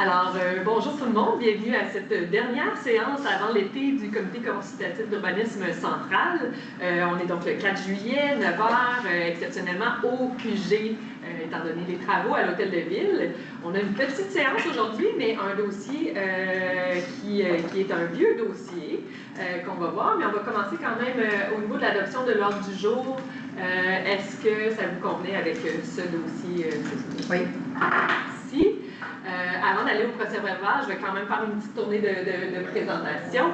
Alors, bonjour tout le monde, bienvenue à cette dernière séance avant l'été du Comité consultatif d'urbanisme central. On est donc le 4 juillet, 9h, exceptionnellement au QG, étant donné les travaux à l'Hôtel de Ville. On a une petite séance aujourd'hui, mais un dossier qui est un vieux dossier qu'on va voir, mais on va commencer quand même au niveau de l'adoption de l'ordre du jour. Est-ce que ça vous convenait avec ce dossier? Oui. Ici. Avant d'aller au procès-verbal, je vais quand même faire une petite tournée de présentation.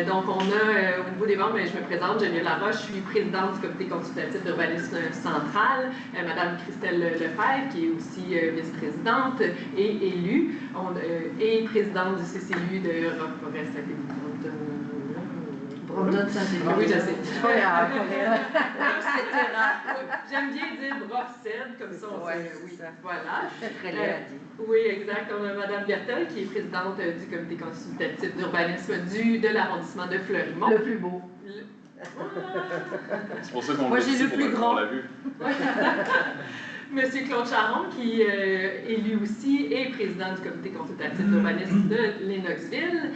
Donc, on a, au niveau des membres, je me présente, Geneviève Laroche, je suis présidente du Comité consultatif d'urbanisme central, Madame Christelle Lefebvre, qui est aussi vice-présidente et élue, et présidente du CCU de Roqueforest-Saint-Émilion. Oui, je sais. J'aime bien dire Brossette, comme ça on sait. Oui, voilà. Oui, exact. On a Mme Bertel, qui est présidente du comité consultatif d'urbanisme de l'arrondissement de Fleurimont. Le plus beau. C'est pour ça qu'on Moi, j'ai le plus grand. On l'a vu. Monsieur Claude Charon, qui est lui aussi est président du comité consultatif d'urbanisme de Lennoxville.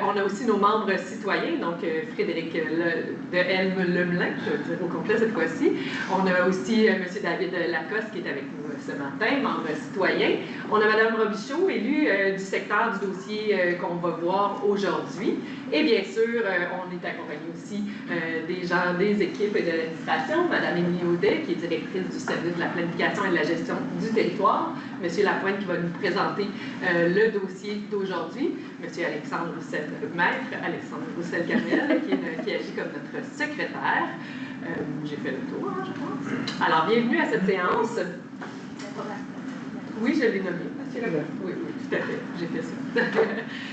On a aussi nos membres citoyens, donc Frédéric de Helm Lemelin, je vais dire au complet cette fois-ci. On a aussi Monsieur David Lacoste qui est avec nous ce matin, membre citoyen. On a Madame Robichaud, élue du secteur du dossier qu'on va voir aujourd'hui. Et bien sûr, on est accompagné aussi des gens, des équipes de l'administration, Madame Émilie Audet, qui est directrice du service de la planification et de la gestion du territoire, Monsieur Lapointe qui va nous présenter le dossier d'aujourd'hui, Monsieur Alexandre Roussel, maître Alexandre Roussel-Camel, qui agit comme notre secrétaire. J'ai fait le tour, hein, je pense. Alors, bienvenue à cette séance. Oui, je l'ai nommé. Oui, tout à fait, j'ai fait ça.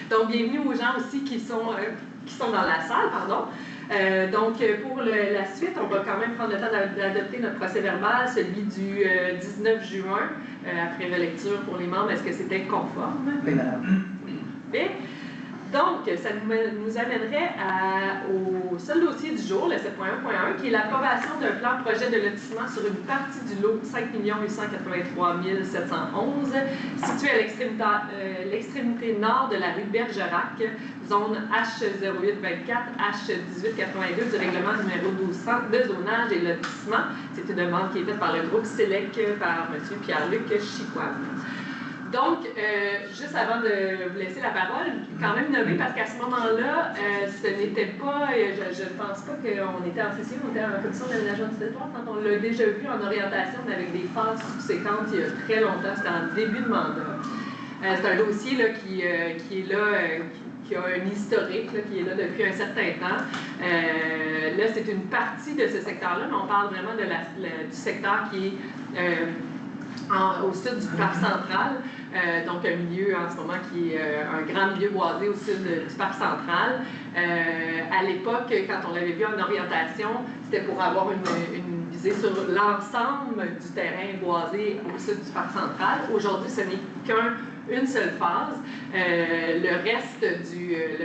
Donc, bienvenue aux gens aussi qui sont dans la salle, pardon. Donc, pour la suite, on va quand même prendre le temps d'adopter notre procès-verbal, celui du 19 juin, après relecture pour les membres. Est-ce que c'était conforme? Oui, madame. Oui. Donc, ça nous amènerait au seul dossier du jour, le 7.1.1, qui est l'approbation d'un plan projet de lotissement sur une partie du lot 5 883 711, situé à l'extrémité nord de la rue Bergerac, zone H0824, H1882 du règlement numéro 1200 de zonage et lotissement. C'est une demande qui est faite par le groupe SELEC par M. Pierre-Luc Chicoine. Donc, juste avant de vous laisser la parole, quand même nommer, parce qu'à ce moment-là, ce n'était pas, je ne pense pas qu'on était en CCI, on était en commission d'aménagement du territoire, quand on l'a déjà vu en orientation, mais avec des phases subséquentes il y a très longtemps, c'était en début de mandat. C'est un dossier là, qui est là, qui a un historique, là, qui est là depuis un certain temps. Là, c'est une partie de ce secteur-là, mais on parle vraiment du secteur qui est au sud du parc central, donc un milieu en ce moment qui est un grand milieu boisé au sud du parc central. À l'époque, quand on l'avait vu en orientation, c'était pour avoir une visée sur l'ensemble du terrain boisé au sud du parc central. Aujourd'hui, ce n'est qu'une seule phase. Le reste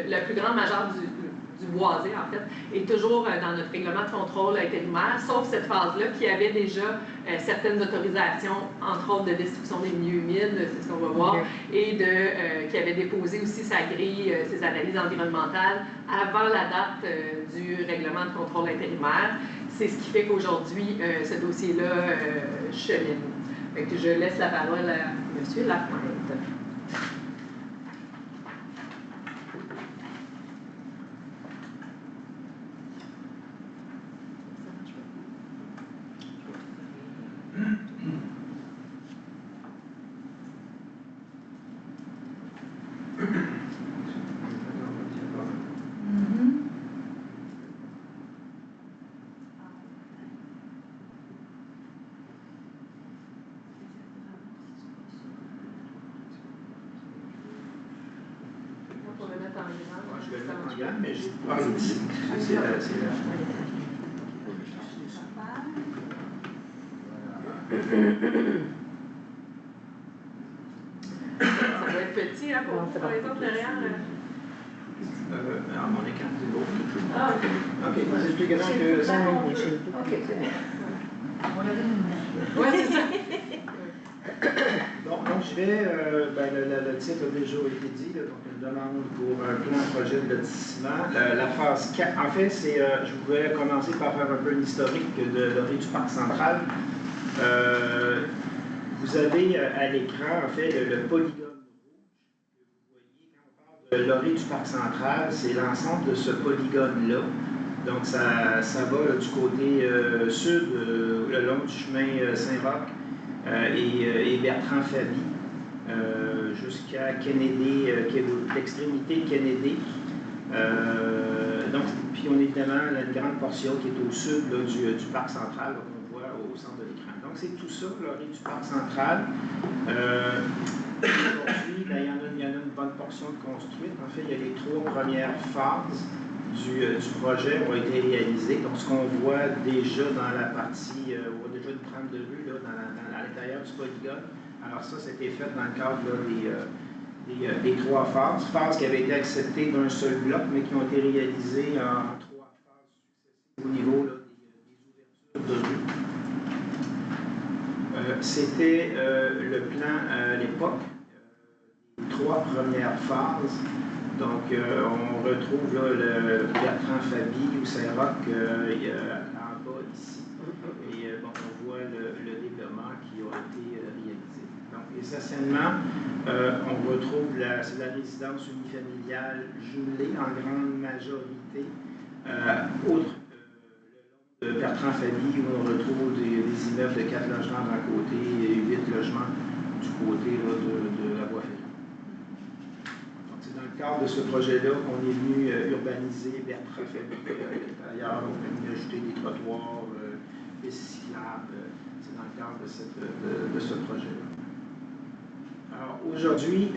la plus grande majeure du boisé, en fait, est toujours dans notre règlement de contrôle intérimaire, sauf cette phase-là qui avait déjà certaines autorisations, entre autres de destruction des milieux humides, c'est ce qu'on va voir, et qui avait déposé aussi sa grille, ses analyses environnementales avant la date du règlement de contrôle intérimaire. C'est ce qui fait qu'aujourd'hui, ce dossier-là chemine. Fait que je laisse la parole à M. Lapointe. Je vais le mettre en gamme, mais je parle aussi. C'est là. Ça doit être petit, hein, pour les autres derrière. Alors, mon écran, c'est l'autre. Ah, ok. Ok, moi j'expliquerai que ça. Ok, c'est bon. Ouais, c'est ça. Donc, je fait, le titre a déjà été dit, là, donc une demande pour un plan projet de lotissement. La phase 4, en fait, je voulais commencer par faire un peu l'historique de l'orée du Parc central. Vous avez à l'écran, en fait, le polygone rouge que vous voyez quand on parle de l'orée du Parc central, c'est l'ensemble de ce polygone-là. Donc, ça va là, du côté sud, le long du chemin Saint-Roch et Bertrand-Faby, jusqu'à Kennedy, l'extrémité de Kennedy. Donc, puis on a évidemment une grande portion qui est au sud là, du Parc central, qu'on voit au centre de l'écran. Donc, c'est tout ça, l'orée du Parc central. Aujourd'hui, il y en a une bonne portion de construite. En fait, il y a les 3 premières phases du projet ont été réalisées. Donc, ce qu'on voit déjà dans la partie, on voit déjà une trame de rue là, à l'intérieur du polygone. Alors ça, c'était fait dans le cadre là, des 3 phases. Phases qui avaient été acceptées d'un seul bloc, mais qui ont été réalisées en 3 phases successives au niveau là, des ouvertures de rue. C'était le plan à l'époque, les 3 premières phases. Donc, on retrouve là, le Bertrand-Faby ou Saint-Roch en bas ici. Et bon, on voit le développement qui a été réalisé. Donc, essentiellement, on retrouve la résidence unifamiliale jumelée en grande majorité, outre le long de Bertrand-Faby, où on retrouve des immeubles de 4 logements d'un côté et 8 logements du côté là, de la voie ferrée. C'est dans le cadre de ce projet-là qu'on est venu urbaniser Bertrand-Faby à l'intérieur. On est venu ajouter des trottoirs, des cyclables. C'est dans le cadre de ce projet-là. Alors, aujourd'hui,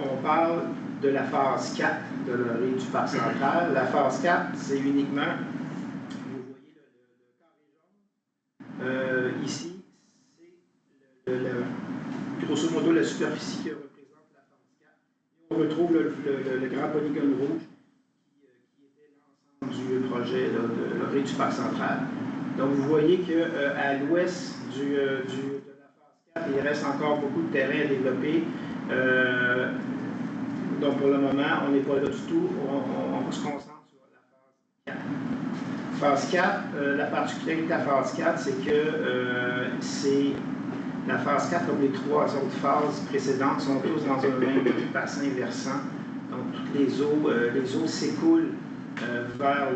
on parle de la phase 4 de l'orée du Parc central. La phase 4, c'est uniquement, vous voyez le carré jaune. Ici, c'est grosso modo la superficie qui représente la phase 4. Et on retrouve le grand polygone rouge qui était l'ensemble du projet là, de l'orée du Parc central. Donc, vous voyez qu'à l'ouest de la phase 4, il reste encore beaucoup de terrain à développer. Donc, pour le moment, on n'est pas là du tout. On se concentre sur la phase 4. Phase 4, la particularité de la phase 4, c'est que c'est la phase 4, comme les 3 autres phases précédentes, sont tous dans un même bassin versant. Donc, toutes les eaux s'écoulent vers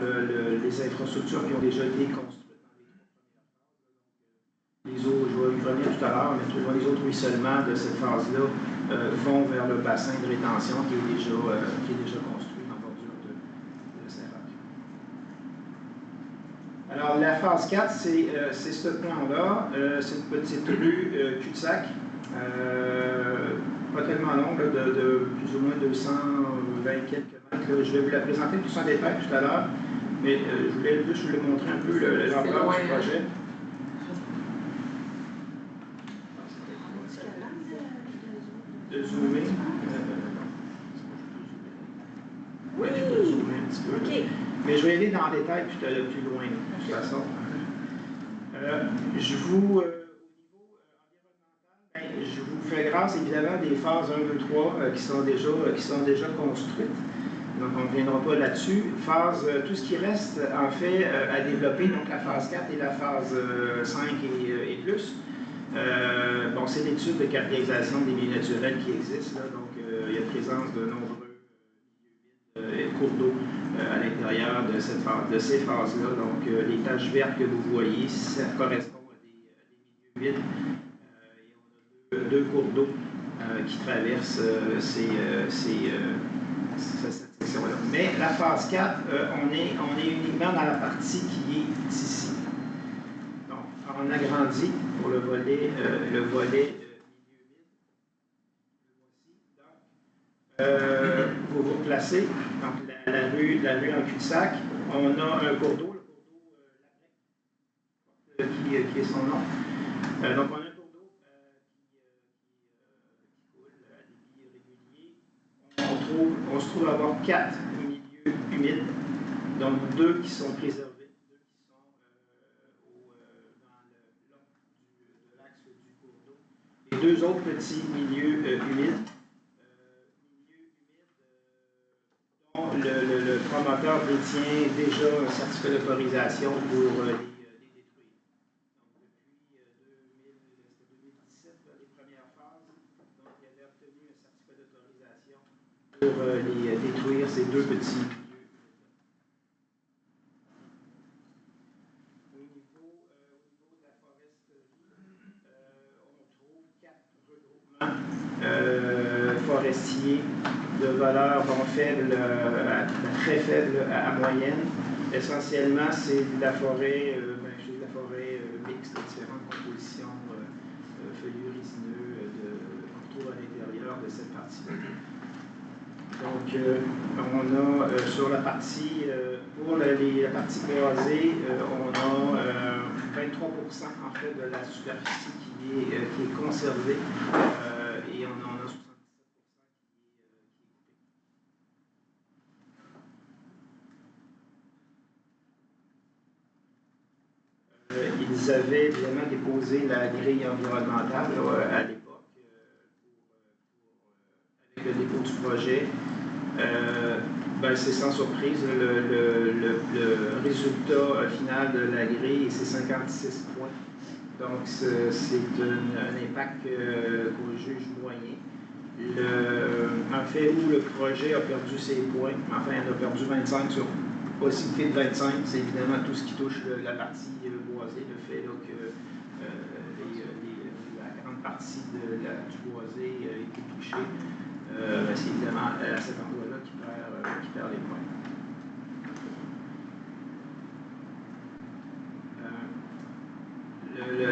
les infrastructures qui ont déjà été construites. Les eaux, je vais y revenir tout à l'heure, mais les autres ruissellements de cette phase-là vont vers le bassin de rétention qui est déjà construit en bordure de Saint-Roch. Alors, la phase 4, c'est ce plan-là. C'est une petite rue cul-de-sac, pas tellement longue, de plus ou moins 220 quelques mètres. Je vais vous la présenter plus en détail tout à l'heure, mais je voulais juste vous montrer un peu l'ampleur du projet. De zoomer. Oui, je peux zoomer un petit peu. Okay. Mais je vais aller dans le détail plus loin, de toute façon. Au niveau environnemental, je vous fais grâce évidemment des phases 1, 2, 3 qui sont déjà construites. Donc, on ne reviendra pas là-dessus. Tout ce qui reste, en fait, à développer, donc la phase 4 et la phase 5 et plus. Bon, c'est l'étude de caractérisation des milieux naturels qui existent. Là, donc, il y a présence de nombreux cours d'eau à l'intérieur de ces phases-là. Donc, les taches vertes que vous voyez, ça correspond à des milieux vides. Et on a deux cours d'eau qui traversent cette section-là. Mais la phase 4, on est uniquement dans la partie qui est ici. On agrandit pour le volet milieu vide. Vous vous placez, donc la rue en cul-de-sac. On a un cours d'eau, le cours d'eau qui est son nom. Donc on a un cours d'eau qui coule à débit régulier. On se trouve à avoir 4 milieux humides, donc 2 qui sont préservés. deux autres petits milieux humides. Dont le promoteur détient déjà un certificat d'autorisation pour les détruire. Donc, depuis 2017, les premières phases, donc, il avait obtenu un certificat d'autorisation pour les détruire, ces deux petits milieux. Au niveau de la foresterie, on trouve 4 regroupements forestiers de valeur faible à très faible à moyenne. Essentiellement, c'est de la forêt, mixte de différentes compositions, feuillus résineux, qu'on retrouve à l'intérieur de cette partie-là. Donc, on a sur la partie, pour la partie boisée, on a 23% en fait de la superficie qui est conservée et on en a 77% qui est coupée. Ils avaient évidemment déposé la grille environnementale à l'époque avec le dépôt du projet. C'est sans surprise, le résultat final de la grille, c'est 56 points. Donc, c'est un impact qu'on juge moyen. En fait, où le projet a perdu ses points, enfin, il en a perdu 25 sur possibilité de 25, c'est évidemment tout ce qui touche la partie boisée, le fait là, que la grande partie du boisé est touchée. C'est évidemment à cet endroit-là qui perd les points.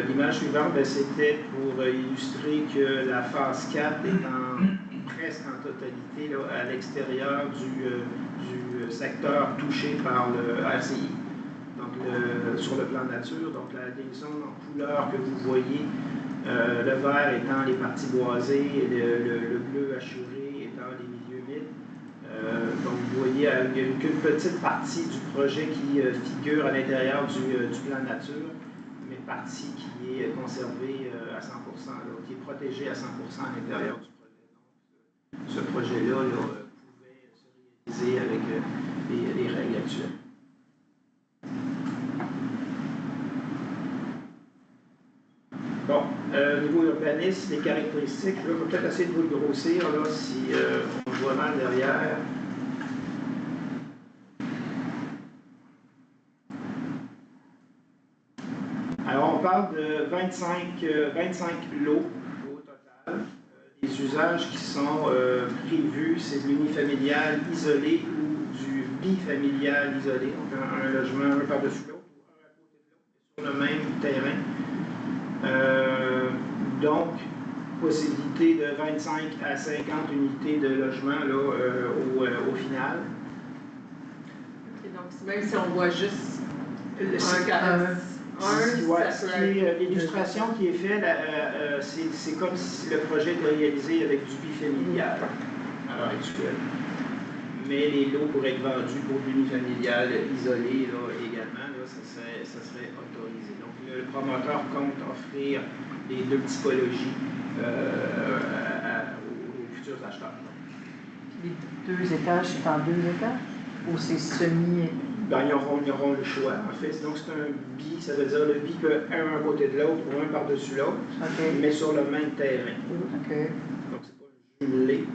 L'image suivante, c'était pour illustrer que la phase 4 est presque en totalité là, à l'extérieur du secteur touché par le RCI, donc sur le plan nature. Donc les zones en couleur que vous voyez, le vert étant les parties boisées et le bleu assuré étant les milieux humides. Donc vous voyez, il n'y a qu'une petite partie du projet qui figure à l'intérieur du plan nature, mais partie qui est conservée à 100%, là, qui est protégée à 100% à l'intérieur du projet. Donc ce projet-là pouvait se réaliser avec les règles actuelles. Bon, niveau urbanisme, les caractéristiques, je vais peut-être essayer de vous le grossir, là, si on voit mal derrière. Alors, on parle de 25 lots au total. Les usages qui sont prévus, c'est de l'unifamilial isolé ou du bifamilial isolé, donc un logement un par-dessus l'autre, ou un à côté de l'autre, sur le même terrain. Donc, possibilité de 25 à 50 unités de logement là, au final. Okay, donc, même si on voit juste l'illustration qui est faite, c'est comme si le projet était réalisé avec du bifamilial à l'heure actuelle. Mais les lots pourraient être vendus pour l'unifamilial isolé là, également, là, ça serait autorisé. Donc le promoteur compte offrir les deux typologies aux futurs acheteurs. Les 2 étages, c'est en 2 étages? Ou c'est semi... Ils auront le choix, en fait. Donc, c'est un bi, ça veut dire le bi peut un à côté de l'autre ou un par-dessus l'autre, mais sur le même terrain. Okay. Donc, c'est pas jumelé.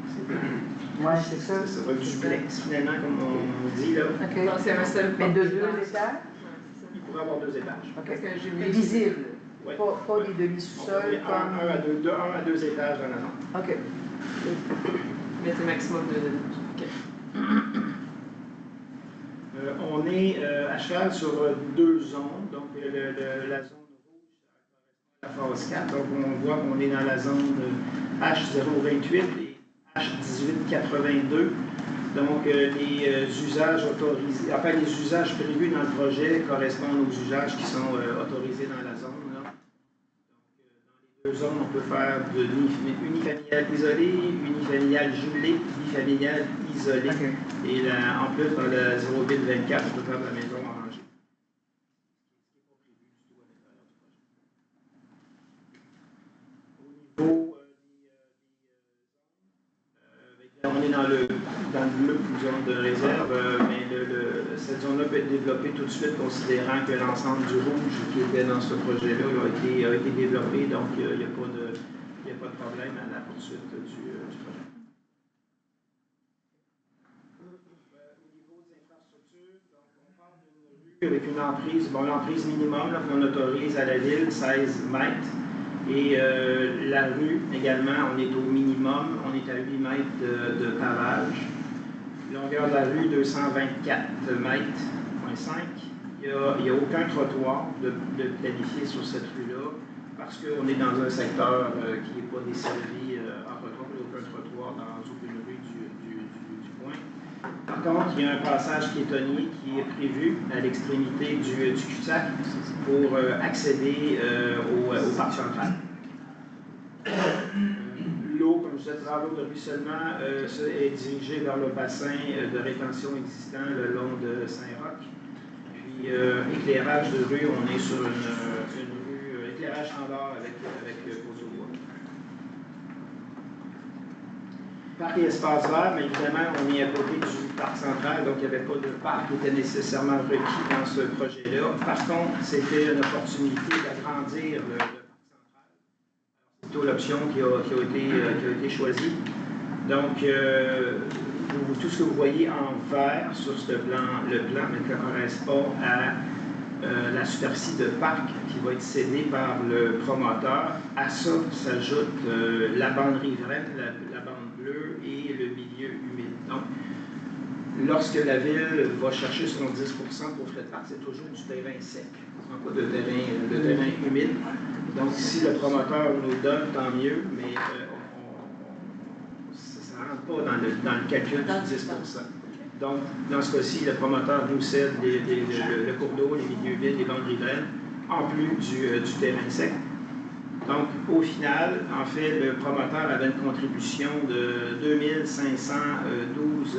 Oui, c'est ça. Ça va duplex, finalement, comme on dit là. Okay. Donc, c'est un seul. Mais de 2 étages? Il pourrait avoir 2 étages. Okay. Mais visible. Ouais. Pas des demi-sous-sols comme... Un à deux étages dans la zone. OK. Mais c'est maximum de... Okay. On est à cheval sur 2 zones. Donc, la zone rouge, ça correspond à la phase 4. Donc, on voit qu'on est dans la zone H028 et H1882. Donc, les usages autorisés, enfin, les usages prévus dans le projet correspondent aux usages qui sont autorisés dans la zone. Là. Donc, dans les 2 zones, on peut faire de unifamilial isolé, unifamilial jumelé, bifamilial isolé. Okay. Et là, en plus, dans le 0,24, on peut faire de la maison arrangée. Ce qui n'est pas prévu du tout à l'intérieur du projet. Au niveau on est dans le bleu, une zone de réserve, mais cette zone-là peut être développée tout de suite, considérant que l'ensemble du rouge qui était dans ce projet-là a été développé, donc il n'y a pas de problème à la poursuite du projet. Au niveau des infrastructures, donc on parle d'une rue avec une emprise, l'emprise minimum qu'on autorise à la ville, 16 mètres. Et la rue également, on est au minimum, on est à 8 mètres de pavage. Longueur de la rue, 224 mètres, 0,5. Il n'y a aucun trottoir de planifié sur cette rue-là, parce qu'on est dans un secteur qui n'est pas desservi en trottoir, il n'y a aucun trottoir dans aucune rue du coin. Par contre, il y a un passage piétonnier qui est prévu à l'extrémité du cul-de-sac pour accéder au parc central. L'eau, comme je disais, l'eau de ruissellement est dirigée vers le bassin de rétention existant le long de Saint-Roch. Puis, éclairage de rue, on est sur une rue, éclairage standard avec poteau bois. Parc et espace vert, mais évidemment, on est à côté du parc central, donc il n'y avait pas de parc qui était nécessairement requis dans ce projet-là. Par contre, c'était une opportunité d'agrandir le parc central. C'est plutôt l'option qui a été choisie. Donc, tout ce que vous voyez en vert sur ce plan, le plan ne correspond à la superficie de parc qui va être cédée par le promoteur. À ça s'ajoute la bande riveraine, la bande bleue et le milieu humide. Donc, lorsque la ville va chercher son 10% pour frais de parc, c'est toujours du terrain sec, pas de terrain humide. Donc, si le promoteur nous donne, tant mieux, mais ça ne rentre pas dans le calcul du 10%. Donc, dans ce cas-ci, le promoteur nous cède le cours d'eau, les milieux vides, les bandes riveraines, en plus du terrain sec. Donc, au final, en fait, le promoteur avait une contribution de 2512,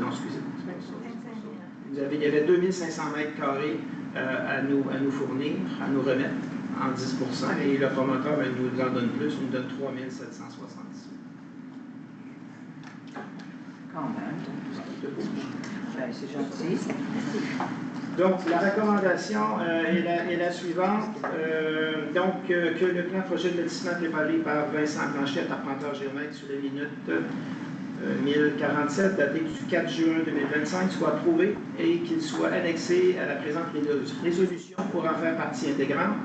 non, excusez-moi, il y avait 2500 mètres carrés à nous fournir, à nous remettre en 10%, et le promoteur nous en donne plus, il nous donne 3770. Quand même. Ben, c'est gentil. Donc, la recommandation est la suivante. Que le plan projet de lotissement préparé par Vincent Blanchet, arpenteur géomètre, sur la minute 1047, daté du 4 juin 2025, soit approuvé et qu'il soit annexé à la présente résolution pour en faire partie intégrante.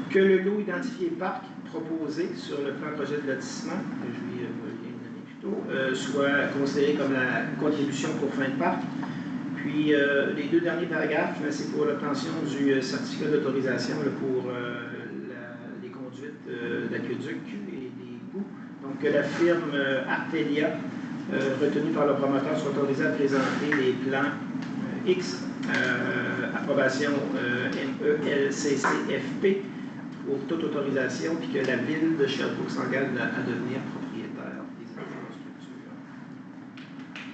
Que le lot identifié parc proposé sur le plan projet de lotissement, que je lui viens de donner plus tôt, soit considéré comme la contribution pour fin de parc. Puis, les deux derniers paragraphes, c'est pour l'obtention du certificat d'autorisation pour les conduites d'aqueduc et des bouts. Donc, que la firme Artelia, retenue par le promoteur, soit autorisée à présenter les plans X, approbation NELCCFP, pour toute autorisation, puis que la ville de Sherbrooke s'engage à devenir propriétaire des infrastructures.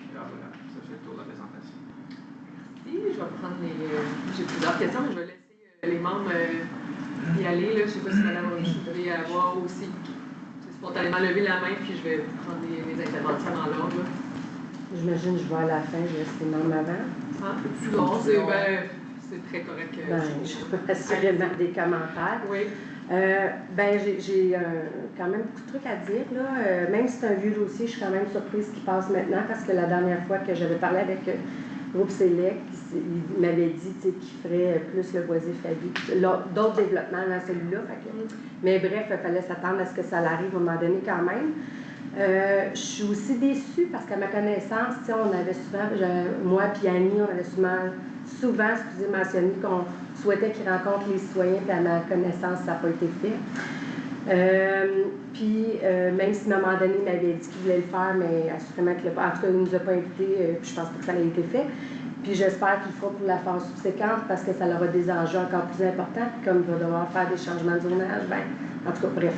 Alors voilà, ça fait le tour de la présentation. Je vais prendre j'ai plusieurs questions, mais je vais laisser les membres y aller. Là. Je ne sais pas si Mme Roche voudrait avoir aussi spontanément lever la main, puis je vais prendre les interventions dans l'ordre. J'imagine que je vais à la fin, je laisse les membres avant. Ah, non, c'est très correct. Je peux assurément des commentaires. Oui. J'ai quand même beaucoup de trucs à dire. Là. Même si c'est un vieux dossier, je suis quand même surprise qu'il passe maintenant, parce que la dernière fois que j'avais parlé avec Groupe Select, il m'avait dit qu'il ferait plus le boisé Fabi. D'autres développements dans celui-là. Mais bref, il fallait s'attendre à ce que ça arrive à un moment donné quand même. Je suis aussi déçue parce qu'à ma connaissance, on avait souvent, moi et Annie, on avait souvent mentionné qu'on souhaitait qu'ils rencontrent les citoyens, puis à ma connaissance, ça n'a pas été fait. Même si à un moment donné, il m'avait dit qu'il voulait le faire, mais assurément qu'il ne l'a pas. En tout cas, il ne nous a pas invités, puis je pense pas que ça ait été fait. Puis j'espère qu'il le fera pour la phase subséquente parce que ça aura des enjeux encore plus importants. Puis comme il va devoir faire des changements de zonage, en tout cas, bref.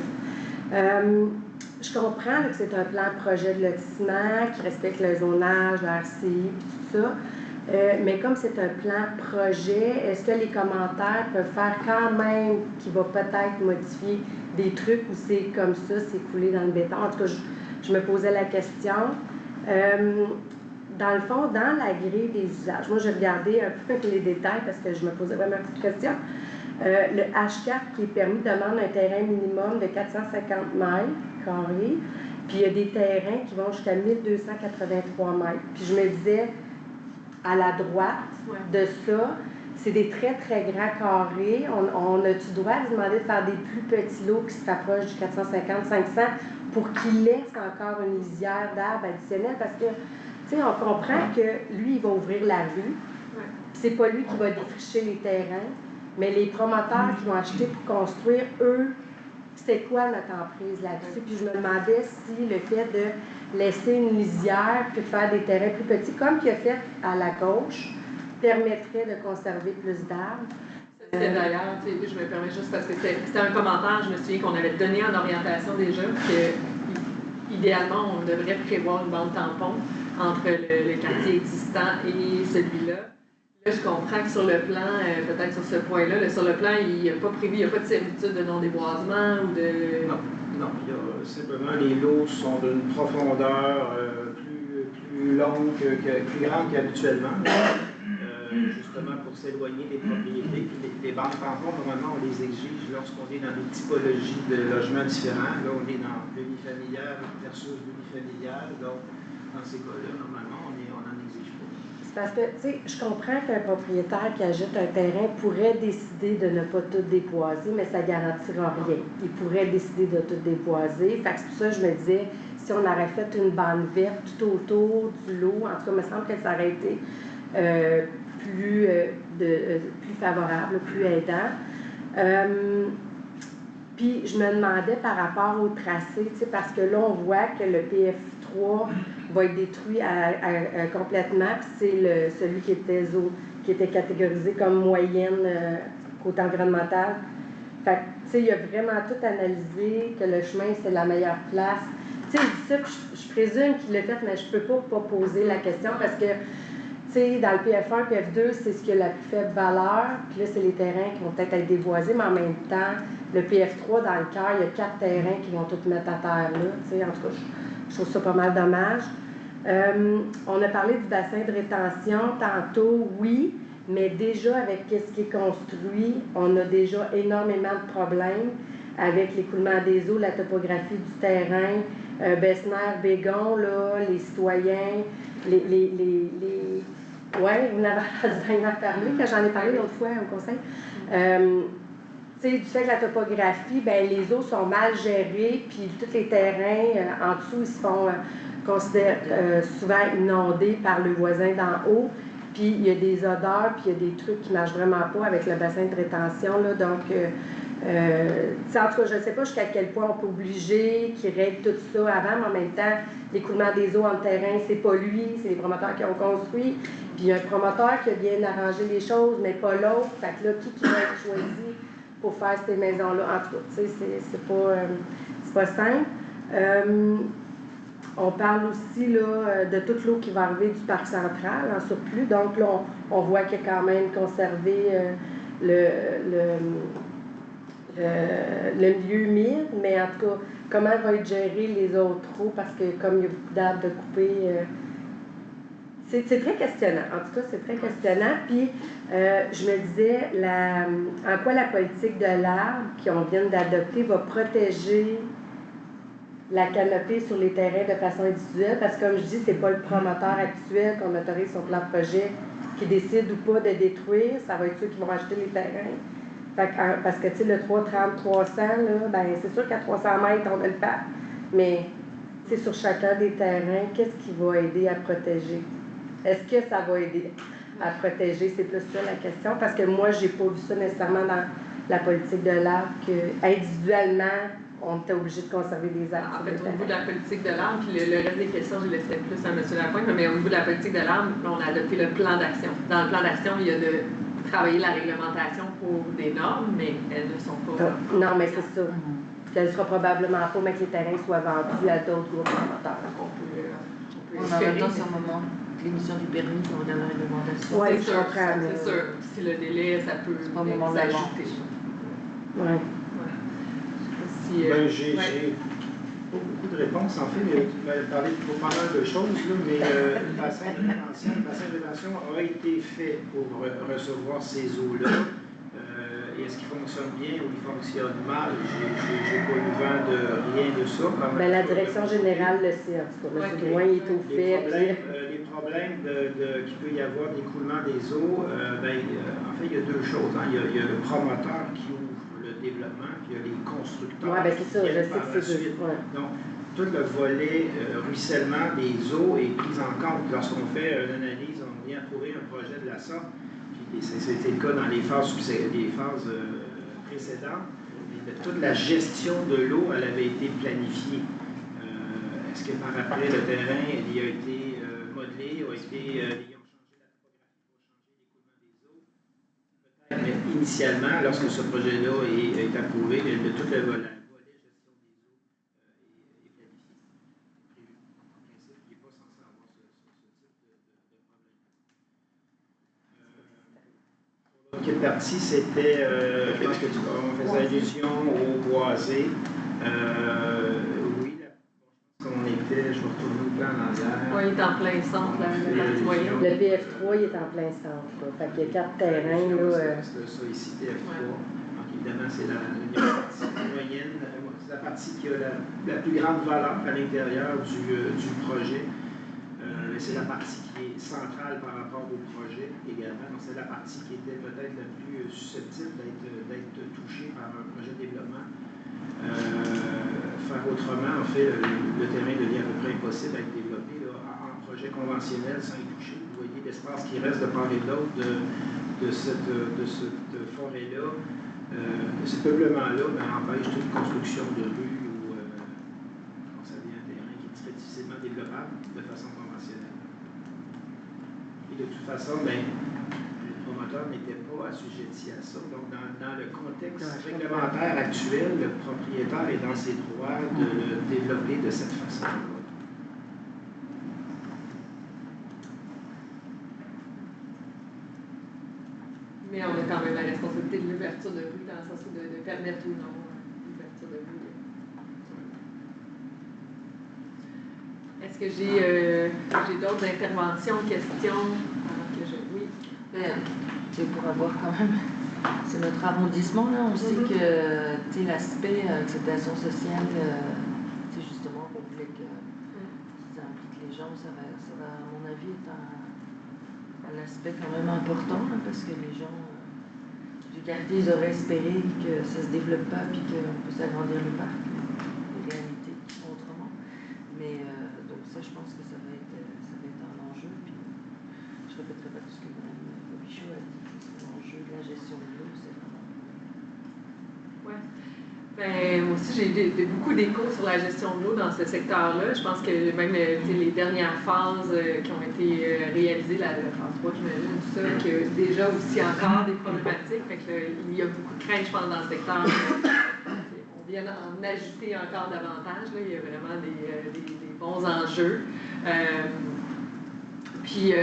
Je comprends que c'est un plan projet de lotissement qui respecte le zonage, le RCI, tout ça. Mais comme c'est un plan projet, est-ce que les commentaires peuvent faire quand même qu'il va peut-être modifier des trucs ou c'est comme ça, c'est coulé dans le béton? En tout cas, je me posais la question. Dans le fond, dans la grille des usages, moi j'ai regardé un peu les détails parce que je me posais vraiment une petite question. Le H4 qui est permis demande un terrain minimum de 450 mètres carrés, puis il y a des terrains qui vont jusqu'à 1283 mètres. Puis je me disais, à la droite de ça, c'est des très, très grands carrés. On a-tu droit de demander de faire des plus petits lots qui se rapprochent du 450-500 pour qu'il laisse encore une lisière d'arbres additionnelle? Parce que, tu sais, on comprend que lui, il va ouvrir la rue. C'est pas lui qui va défricher les terrains, mais les promoteurs qui vont acheter pour construire, eux, c'est quoi notre emprise là-dessus? Puis je me demandais si le fait de laisser une lisière puis de faire des terrains plus petits, comme qu'il a fait à la gauche, permettrait de conserver plus d'arbres. C'était d'ailleurs, je me permets juste parce que c'était un commentaire, je me souviens qu'on avait donné en orientation déjà que idéalement on devrait prévoir une bande tampon entre le quartier existant et celui-là. Là, je comprends que sur le plan, peut-être sur ce point-là, sur le plan, il n'y a pas prévu, il n'y a pas de servitude de non-déboisement ou de... Non, il y a simplement les lots sont d'une profondeur plus longue, plus grande qu'habituellement, justement pour s'éloigner des propriétés. Puis les bandes tampons, normalement, on les exige lorsqu'on est dans des typologies de logements différents. Là, on est dans l'unifamilial versus l'unifamilial. Donc, dans ces cas-là, normalement, on n'en exige pas. Parce que, tu sais, je comprends qu'un propriétaire qui achète un terrain pourrait décider de ne pas tout déboiser, mais ça ne garantira rien. Il pourrait décider de tout déboiser. Fait que c'est pour ça que je me disais, si on aurait fait une bande verte tout autour du lot, en tout cas, il me semble que ça aurait été plus favorable, plus aidant. Puis, je me demandais par rapport au tracé, tu sais, parce que là, on voit que le PF3 va être détruit complètement, puis c'est celui qui était catégorisé comme moyenne côté environnemental. Fait que, tu sais, il a vraiment tout analysé, que le chemin, c'est la meilleure place. Tu sais, je dis ça, puis je présume qu'il l'a fait, mais je peux pas poser la question parce que, tu sais, dans le PF1, PF2, c'est ce qui a la plus faible valeur, puis là, c'est les terrains qui vont peut-être être déboisés, mais en même temps, le PF3, dans le cœur, il y a 4 terrains qui vont tout mettre à terre là, tu sais, en tout cas, je trouve ça pas mal dommage. On a parlé du bassin de rétention tantôt, oui, mais déjà avec ce qui est construit, on a déjà énormément de problèmes avec l'écoulement des eaux, la topographie du terrain, Bessemer, Bégon, là, les citoyens, ouais, vous n'avez pas parlé, quand j'en ai parlé l'autre fois au conseil. Du fait que la topographie, ben, les eaux sont mal gérées, puis tous les terrains en dessous, ils se font souvent inondés par le voisin d'en haut, puis il y a des odeurs, puis il y a des trucs qui ne marchent vraiment pas avec le bassin de rétention, là, donc, en tout cas, je ne sais pas jusqu'à quel point on peut obliger qu'ils règlent tout ça avant, mais en même temps, l'écoulement des eaux en terrain, c'est pas lui, c'est les promoteurs qui ont construit, puis il y a un promoteur qui a bien arrangé les choses, mais pas l'autre, fait que là, qui va être choisi pour faire ces maisons-là? En tout cas, tu sais, c'est pas simple. On parle aussi là, de toute l'eau qui va arriver du parc central en surplus. Donc là, on voit qu'il y a quand même conservé le milieu humide, mais en tout cas, comment va être géré les autres eaux, parce que comme il y a beaucoup d'arbres de couper, c'est très questionnant. En tout cas, c'est très questionnant. Puis, je me disais, en quoi la politique de l'arbre qu'on vient d'adopter va protéger la canopée sur les terrains de façon individuelle, parce que comme je dis, c'est pas le promoteur actuel qu'on autorise son plan de projet qui décide ou pas de détruire, ça va être ceux qui vont acheter les terrains. Fait que, parce que, tu sais, le 330-300, là, ben, c'est sûr qu'à 300 mètres, on a le pas. Mais, tu sais, sur chacun des terrains, qu'est-ce qui va aider à protéger? Est-ce que ça va aider à protéger? C'est plus ça la question, parce que moi, j'ai pas vu ça nécessairement dans la politique de l'arbre, qu'individuellement, on était obligé de conserver des arbres. En fait, au niveau de la politique de l'arbre, puis le reste des questions, je laisserai plus à M. Lapointe, mais au niveau de la politique de l'arbre, on a adopté le plan d'action. Dans le plan d'action, il y a de travailler la réglementation pour des normes, mais elles ne sont pas... Non, mais c'est ça. Elle ne sera probablement pas, mais que les terrains soient vendus à d'autres groupes promoteurs. On en attend ce moment. L'émission du permis, on regarde la réglementation. Oui, c'est sûr, c'est sûr. Si le délai, ça peut s'ajouter. Oui. Ben, pas beaucoup de réponses. En fait, tu m'as parlé de pas mal de choses, là, mais le bassin de rétention a été fait pour recevoir ces eaux-là. Est-ce qu'il fonctionne bien ou il fonctionne mal? Je n'ai pas eu vent de rien de ça. Ben, la direction générale le sait, en tout cas. M. Drouin est au fait. Les problèmes qu'il peut y avoir d'écoulement des eaux, en fait, il y a deux choses. Hein. Il y a le promoteur qui ouvre le développement, puis il y a les constructeurs. Oui, bien c'est ça, je sais que c'est deux. Ouais. Donc, tout le volet ruissellement des eaux est pris en compte. Lorsqu'on fait une analyse, on vient trouver un projet de la sorte. C'était le cas dans les phases précédentes. Toute la gestion de l'eau, elle avait été planifiée. Est-ce que par après, le terrain il a été modelé, ils ont changé la topographie pour changer l'écoulement des eaux? Peut-être, mais initialement, lorsque ce projet-là est approuvé, tout le volet gestion des eaux est planifié. En principe, il n'est pas censé avoir ce type de problème. Quelle partie, c'était, je pense on faisait allusion au boisé. Oui, on était, je vais retourner au plan dans l'air. Oui, il est en plein centre, la partie moyenne. Le PF3, il est en plein centre. Fait qu'il y a 4 terrains. Ça ici, PF3. Donc, évidemment, c'est la partie moyenne. C'est la partie qui a la plus grande valeur à l'intérieur du projet. C'est la partie qui est centrale par rapport au projet également. Donc, c'est la partie qui était peut-être la plus susceptible d'être touchée par un projet de développement. Faire autrement, en fait, le terrain devient à peu près impossible à être développé là, en projet conventionnel sans y toucher. Vous voyez l'espace qui reste de part et d'autre de cette forêt-là, de ce peuplement-là, empêche toute construction de rue ou ça devient un terrain qui est très difficilement développable de façon conventionnelle. Et de toute façon, le promoteur n'était pas assujetti à ça. Donc, dans le contexte réglementaire actuel, le propriétaire est dans ses droits de le développer de cette façon-là. Mais on a quand même la responsabilité de l'ouverture de rue, dans le sens de permettre ou non l'ouverture de rue. Est-ce que j'ai d'autres interventions, questions? Oui. C'est pour avoir quand même, c'est notre arrondissement, là, on sait que l'aspect acceptation sociale, justement, on voulait que ça implique les gens, ça va à mon avis, être un aspect quand même important, là, parce que les gens du quartier, ils auraient espéré que ça se développe pas, puis qu'on puisse agrandir le parc, les réalités qui sont autrement. Mais donc ça, je pense que ça va être un enjeu, puis je répéterai pas tout ce que Mme Robichaud a dit. L'enjeu de la gestion de l'eau, c'est vraiment... Oui. Moi aussi, j'ai beaucoup d'échos sur la gestion de l'eau dans ce secteur-là. Je pense que même les dernières phases qui ont été réalisées, la phase 3, j'imagine, tout ça, qu'il y a déjà aussi encore des problématiques. Fait que, il y a beaucoup de craintes, je pense, dans le secteur. On vient en ajouter encore davantage. Là. Il y a vraiment des bons enjeux. Puis,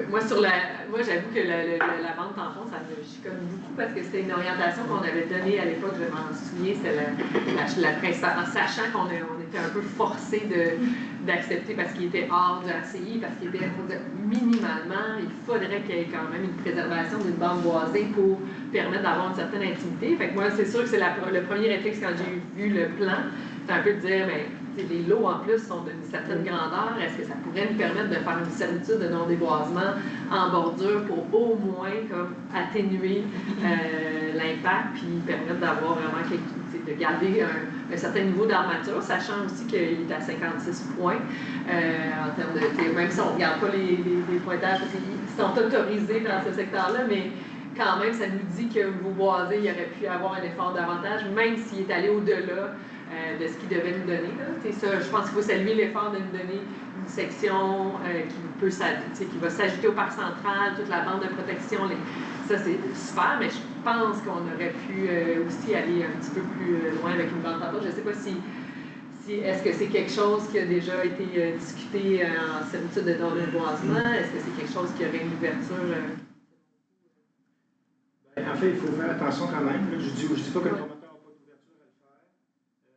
moi, j'avoue que la vente tampon, ça me chicote beaucoup parce que c'était une orientation qu'on avait donnée à l'époque, je m'en souviens, c'est la principale, en sachant qu'on était un peu forcé d'accepter parce qu'il était hors du RCI, parce qu'il était, minimalement, il faudrait qu'il y ait quand même une préservation d'une bande boisée pour permettre d'avoir une certaine intimité. Fait que moi, c'est sûr que c'est le premier réflexe quand j'ai vu le plan, c'est un peu de dire, les lots en plus sont d'une certaine grandeur. Est-ce que ça pourrait nous permettre de faire une servitude de non-déboisement en bordure pour au moins atténuer l'impact puis permettre d'avoir vraiment de garder un certain niveau d'armature, sachant aussi qu'il est à 56 points en termes de... Même si on ne regarde pas les pointages, parce qu'ils sont autorisés dans ce secteur-là, mais quand même, ça nous dit que vos boisés, il aurait pu avoir un effort davantage, même s'il est allé au-delà de ce qu'il devait nous donner. Ça, je pense qu'il faut saluer l'effort de nous donner une section qui va s'ajouter au parc central, toute la bande de protection. Ça, c'est super, mais je pense qu'on aurait pu aussi aller un petit peu plus loin avec une bande tampon. Je ne sais pas est-ce que c'est quelque chose qui a déjà été discuté en servitude de non-déboisement? Est-ce que c'est quelque chose qui aurait une ouverture? En fait, il faut faire attention quand même. Je dis pas que le promoteur n'a pas d'ouverture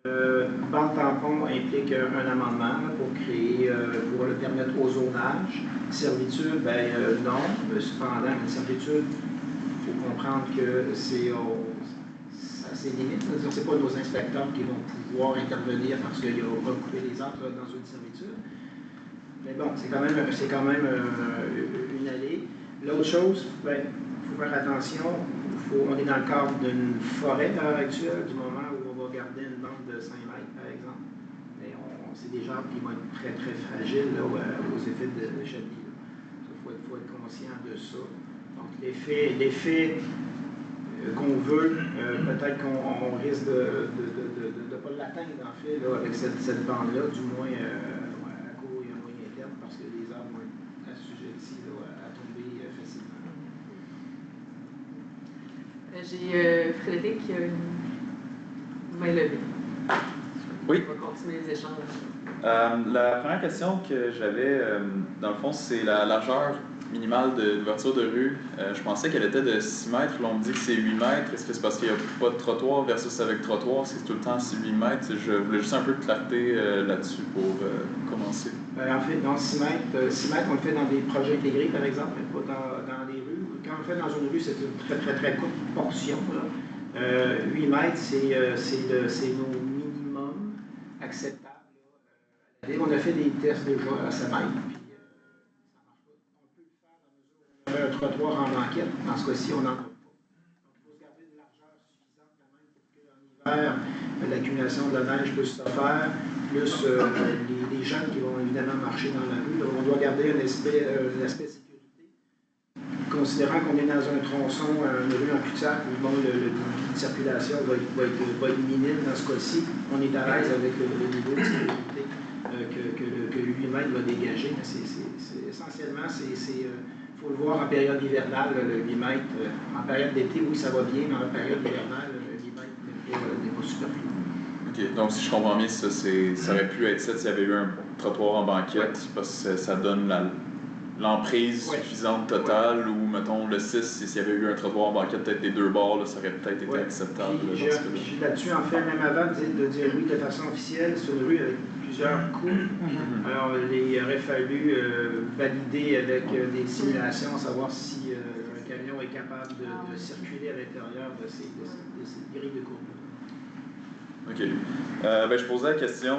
à le faire. Bande tampon implique un amendement là, pour créer, pour le permettre au zonage. Servitude, ben non. Cependant, une servitude, il faut comprendre que c'est à ses limites. Ce n'est pas nos inspecteurs qui vont pouvoir intervenir parce qu'il va couper les arbres dans une servitude. Mais bon, c'est quand même une allée. L'autre chose, ben, il faut faire attention. On est dans le cadre d'une forêt à l'heure actuelle, du moment où on va garder une bande de 5 mètres, par exemple. Mais c'est des arbres qui vont être très, très fragiles là, aux effets de chenille. Il faut être conscient de ça. Donc, l'effet qu'on veut, peut-être qu'on risque de ne pas l'atteindre, en fait, là, avec cette bande-là, du moins à court et à moyen terme, parce que les arbres vont être assujettis là, à tomber facilement. J'ai Frédéric qui a une main levée. Oui. On va continuer les échanges. La première question que j'avais, dans le fond, c'est la largeur minimale d'ouverture de rue. Je pensais qu'elle était de 6 mètres. Là, on me dit que c'est 8 mètres. Est-ce que c'est parce qu'il n'y a pas de trottoir versus avec trottoir? C'est tout le temps 8 mètres? Je voulais juste un peu de clarté là-dessus pour commencer. En fait, dans 6 mètres, on le fait dans des projets intégrés, par exemple, mais pas dans des rues. Quand on le fait dans une rue, c'est une très, très, très courte portion. Là. 8 mètres, c'est nos minimums acceptables. On a fait des tests déjà à 7 mètres, puis ça ne marche pas. On peut le faire dans mesure où on a un trottoir en banquette. Dans ce cas-ci, on n'en a pas. Donc, il faut se garder une largeur suffisante quand même pour qu'en hiver, l'accumulation de la neige puisse se faire, plus les gens qui vont évidemment marcher dans la rue. Donc, on doit garder un aspect sécurité. Considérant qu'on est dans un tronçon, une rue en cul-de-sac, où bon, le débit de circulation va être minime dans ce cas-ci, on est à l'aise avec le niveau de sécurité que le 8 mètres va dégager. Essentiellement, il faut le voir en période hivernale, le 8 mètres. En période d'été, oui, ça va bien, mais en période hivernale, le 8 mètres n'est pas superflu. OK. Donc, si je comprends bien, ça aurait pu être 7 s'il y avait eu un trottoir en banquette, parce que ça donne l'emprise suffisante totale, ou, mettons, le 6, s'il y avait eu un trottoir en banquette, peut-être des deux bords, là, ça aurait peut-être été acceptable. Là-dessus, en fait, même avant de dire oui de façon officielle, c'est une rue avec plusieurs coups. Alors, il aurait fallu valider avec des simulations, savoir si un camion est capable de circuler à l'intérieur de ces grilles de courbes. OK. Je posais la question,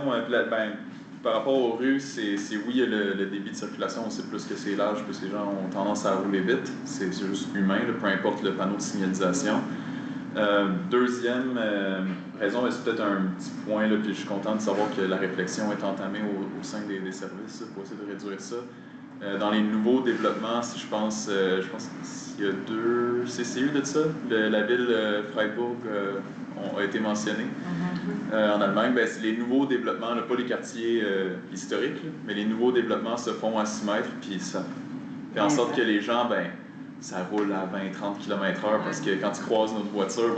par rapport aux rues, c'est oui, il y a le débit de circulation, on sait plus que c'est large, plus les gens ont tendance à rouler vite. C'est juste humain, là, peu importe le panneau de signalisation. Deuxième raison, c'est peut-être un petit point, là, puis je suis content de savoir que la réflexion est entamée au sein des services pour essayer de réduire ça. Dans les nouveaux développements, si je pense qu'il y a 2 CCU de ça, la ville Freiburg a été mentionnée. En Allemagne, c'est les nouveaux développements, là, pas les quartiers historiques, là, mais les nouveaux développements se font à 6 mètres, puis ça fait en sorte que les gens, ça roule à 20-30 km/h, parce que quand tu croises notre voiture,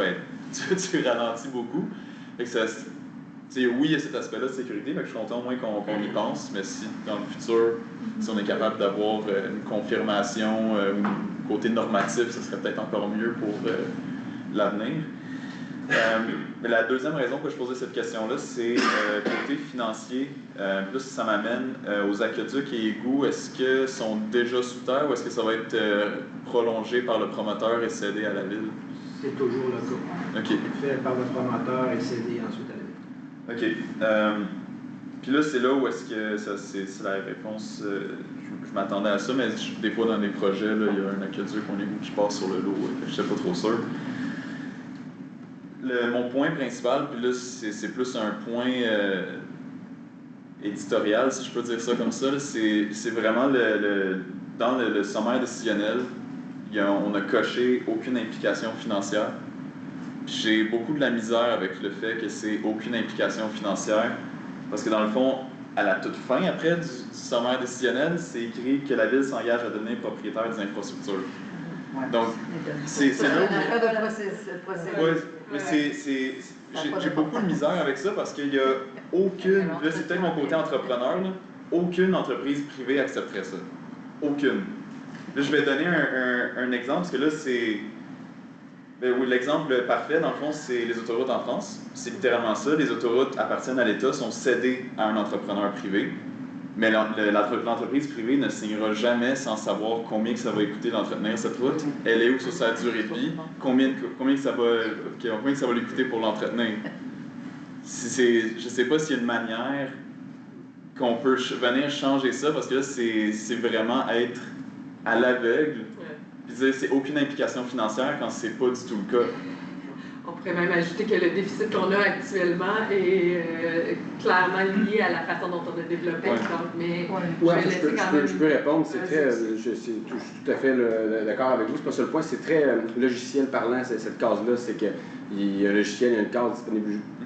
tu ralentis beaucoup. Fait que oui, il y a cet aspect-là de sécurité, mais je suis content au moins qu'on y pense, mais si dans le futur, si on est capable d'avoir une confirmation côté normatif, ce serait peut-être encore mieux pour l'avenir. Mais la deuxième raison que je posais cette question-là, c'est côté financier. Là, ça m'amène aux aqueducs et égouts. Est-ce que sont déjà sous terre ou est-ce que ça va être prolongé par le promoteur et cédé à la ville? C'est toujours le cas. OK. Fait par le promoteur et cédé ensuite à la ville. OK. Puis là, c'est là où est-ce que c'est la réponse. Je m'attendais à ça, mais des fois dans des projets, là, il y a un aqueduc, un égout qui passe sur le lot. Je ne suis pas trop sûr. Mon point principal, puis là, c'est plus un point éditorial, si je peux dire ça comme ça, c'est vraiment dans le sommaire décisionnel, on a coché aucune implication financière. J'ai beaucoup de la misère avec le fait que c'est aucune implication financière, parce que dans le fond, à la toute fin, après, du sommaire décisionnel, c'est écrit que la Ville s'engage à devenir propriétaire des infrastructures. Donc, c'est là où... Ouais, mais j'ai beaucoup de misère avec ça parce qu'il n'y a aucune... Là, c'est peut-être mon côté entrepreneur, là, aucune entreprise privée accepterait ça. Aucune. Là, je vais donner un exemple parce que là, c'est... Dans le fond, à la toute fin, Ben oui, l'exemple parfait, dans le fond, c'est les autoroutes en France. C'est littéralement ça. Les autoroutes appartiennent à l'État, sont cédées à un entrepreneur privé. Mais l'entreprise privée ne signera jamais sans savoir combien que ça va coûter d'entretenir cette route. Elle est où sur sa durée de vie, combien que ça va lui coûter pour l'entretenir. Je ne sais pas s'il y a une manière qu'on peut venir changer ça, parce que là, c'est vraiment être à l'aveugle. Puis dire c'est aucune implication financière quand c'est pas du tout le cas. On pourrait même ajouter que le déficit qu'on a actuellement est clairement lié à la façon dont on a développé. Ouais. Mais je peux répondre. Je suis tout à fait d'accord avec vous. C'est pas ça le point. C'est très logiciel parlant, cette case-là. C'est qu'il y a un logiciel, il y a une case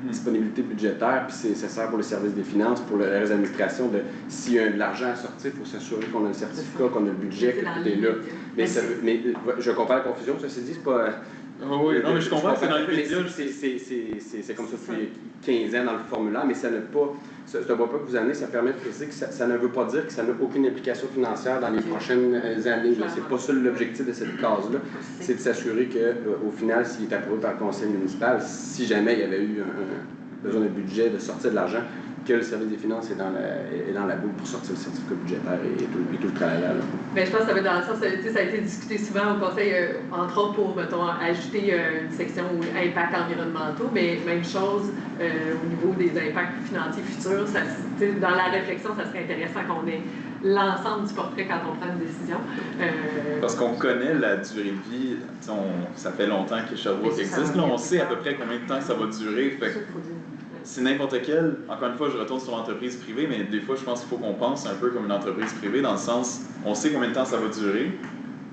disponibilité budgétaire, puis ça sert pour le service des finances, pour le reste de l'administration. S'il y a de l'argent à sortir, il faut s'assurer qu'on a le certificat, qu'on a le budget, que tout est là. Mais je comprends la confusion. Ceci dit, c'est pas... oui, non, mais je comprends que c'est dans les médias. C'est comme ça depuis 15 ans dans le formulaire, mais ça n'a pas. Ce pas que vous amenez, ça permet de préciser que ça ne veut pas dire que ça n'a aucune implication financière dans les prochaines années. C'est pas ça l'objectif de cette case-là. C'est de s'assurer qu'au final, s'il est approuvé par le conseil municipal, si jamais il y avait eu besoin de budget, de sortir de l'argent, que le service des finances est dans la boucle pour sortir le certificat budgétaire et tout le tralala. Bien, je pense que ça va dans le sens, ça a été discuté souvent au conseil, entre autres pour, mettons, ajouter une section impacts environnementaux, mais même chose au niveau des impacts financiers futurs. Dans la réflexion, ça serait intéressant qu'on ait l'ensemble du portrait quand on prend une décision. Parce qu'on connaît la durée de vie, ça fait longtemps que Sherbrooke existe, là, on sait à peu près combien de temps ça va durer. C'est n'importe quel, encore une fois, je retourne sur l'entreprise privée, mais des fois, je pense qu'il faut qu'on pense un peu comme une entreprise privée, dans le sens, on sait combien de temps ça va durer,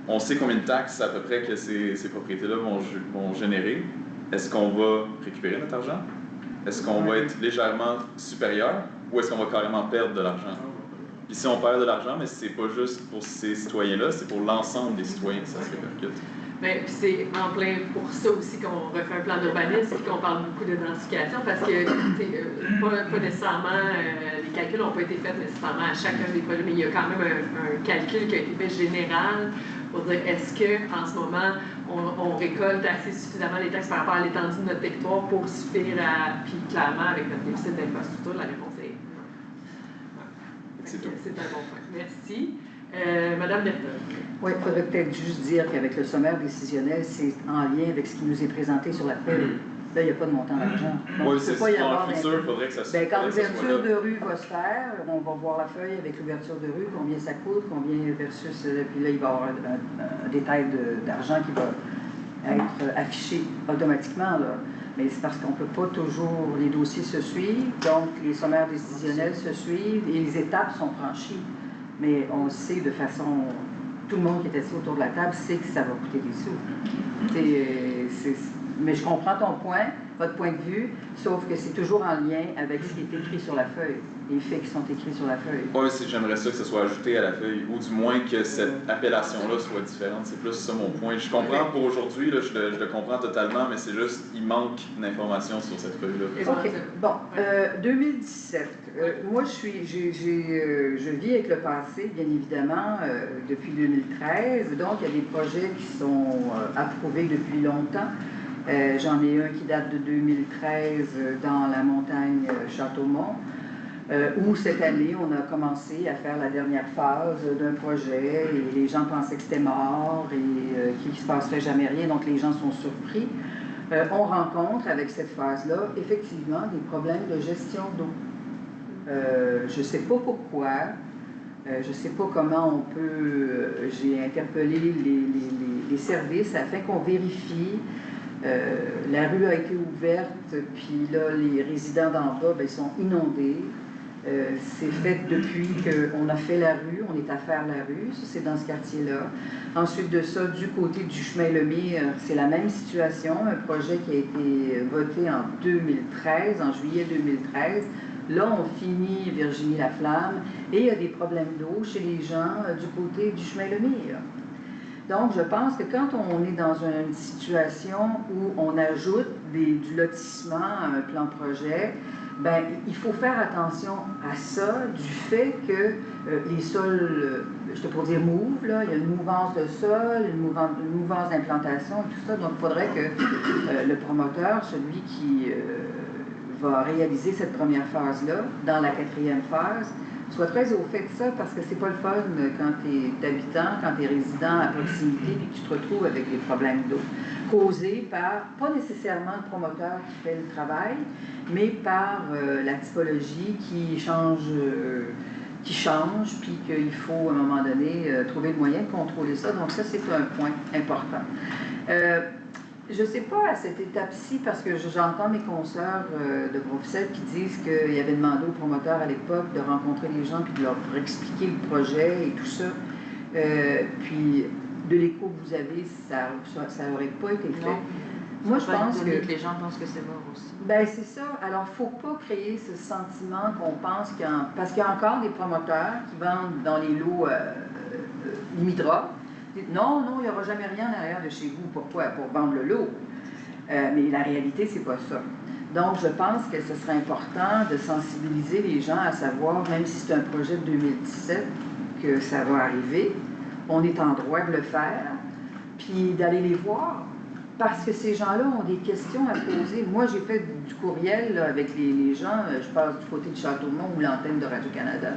on sait combien de taxes à peu près que ces propriétés-là vont générer. Est-ce qu'on va récupérer notre argent? Est-ce qu'on va être légèrement supérieur? Ou est-ce qu'on va carrément perdre de l'argent? Puis si on perd de l'argent, mais c'est pas juste pour ces citoyens-là, c'est pour l'ensemble des citoyens que ça se répercute. Bien, puis c'est en plein pour ça aussi qu'on refait un plan d'urbanisme et qu'on parle beaucoup de densification, parce que pas nécessairement, les calculs n'ont pas été faits nécessairement à chacun des projets, mais il y a quand même un calcul qui a été fait général pour dire est-ce qu'en ce moment, on récolte assez suffisamment les taxes par rapport à l'étendue de notre territoire pour suffire à... Puis clairement, avec notre déficit d'infrastructure, la réponse est non. C'est un bon point. Merci. Madame Berthold. Oui, il faudrait peut-être juste dire qu'avec le sommaire décisionnel, c'est en lien avec ce qui nous est présenté sur la feuille. Là, il n'y a pas de montant d'argent. Oui, c'est ça. Dans le futur, il faudrait que ça se fasse. Quand l'ouverture de rue va se faire, on va voir la feuille avec l'ouverture de rue, combien ça coûte, combien versus... Puis là, il va y avoir un détail d'argent qui va être affiché automatiquement, là. Mais c'est parce qu'on ne peut pas toujours... Les dossiers se suivent, donc les sommaires décisionnels se suivent et les étapes sont franchies. Mais on sait de façon... Tout le monde qui est assis autour de la table sait que ça va coûter des sous. Mais je comprends ton point, votre point de vue, sauf que c'est toujours en lien avec ce qui est écrit sur la feuille, les faits qui sont écrits sur la feuille. Oui, j'aimerais ça que ce soit ajouté à la feuille, ou du moins que cette appellation-là soit différente. C'est plus ça mon point. Je comprends pour aujourd'hui, je le comprends totalement, mais c'est juste, il manque d'informations sur cette feuille-là. OK. Bon, 2017. Moi, je vis avec le passé, bien évidemment, depuis 2013. Donc, il y a des projets qui sont approuvés depuis longtemps. J'en ai un qui date de 2013 dans la montagne Châteaumont, où cette année, on a commencé à faire la dernière phase d'un projet et les gens pensaient que c'était mort et qu'il ne se passerait jamais rien, donc les gens sont surpris. On rencontre avec cette phase-là, effectivement, des problèmes de gestion d'eau. Je ne sais pas pourquoi, je ne sais pas comment on peut... j'ai interpellé les services afin qu'on vérifie. La rue a été ouverte, puis là, les résidents d'en bas sont inondés. C'est fait depuis qu'on a fait la rue, on est à faire la rue, ça c'est dans ce quartier-là. Ensuite de ça, du côté du chemin Lemire, c'est la même situation, un projet qui a été voté en 2013, en juillet 2013. Là, on finit Virginie Laflamme et il y a des problèmes d'eau chez les gens du côté du chemin Lemire. Donc, je pense que quand on est dans une situation où on ajoute du lotissement à un plan projet, ben, il faut faire attention à ça, du fait que les sols, je te pour dire move, là, il y a une mouvance de sol, une mouvance d'implantation et tout ça, donc il faudrait que le promoteur, celui qui va réaliser cette première phase-là, dans la 4e phase, soit très au fait de ça, parce que c'est pas le fun quand tu es habitant, quand tu es résident à proximité, puis que tu te retrouves avec des problèmes d'eau, causés par, pas nécessairement le promoteur qui fait le travail, mais par la typologie qui change, puis qu'il faut, à un moment donné, trouver le moyen de contrôler ça. Donc ça, c'est un point important. Je ne sais pas à cette étape-ci, parce que j'entends mes consoeurs de Bruxelles qui disent qu'il y avait demandé aux promoteurs à l'époque de rencontrer les gens puis de leur expliquer le projet et tout ça. Puis, de l'écho que vous avez, ça n'aurait pas été fait. Non. Moi, je pense que les gens pensent que c'est mort aussi. Ben c'est ça. Alors, il ne faut pas créer ce sentiment qu'on pense qu'il y a... Parce qu'il y a encore des promoteurs qui vendent dans les lots limitrophes. Non, il n'y aura jamais rien en arrière de chez vous. Pourquoi? Pour vendre le lot. Mais la réalité, c'est pas ça. Donc, je pense que ce serait important de sensibiliser les gens à savoir, même si c'est un projet de 2017, que ça va arriver. On est en droit de le faire, puis d'aller les voir. Parce que ces gens-là ont des questions à poser. Moi, j'ai fait du courriel là, avec les gens. Je passe du côté de Châteaumont ou l'antenne de Radio-Canada.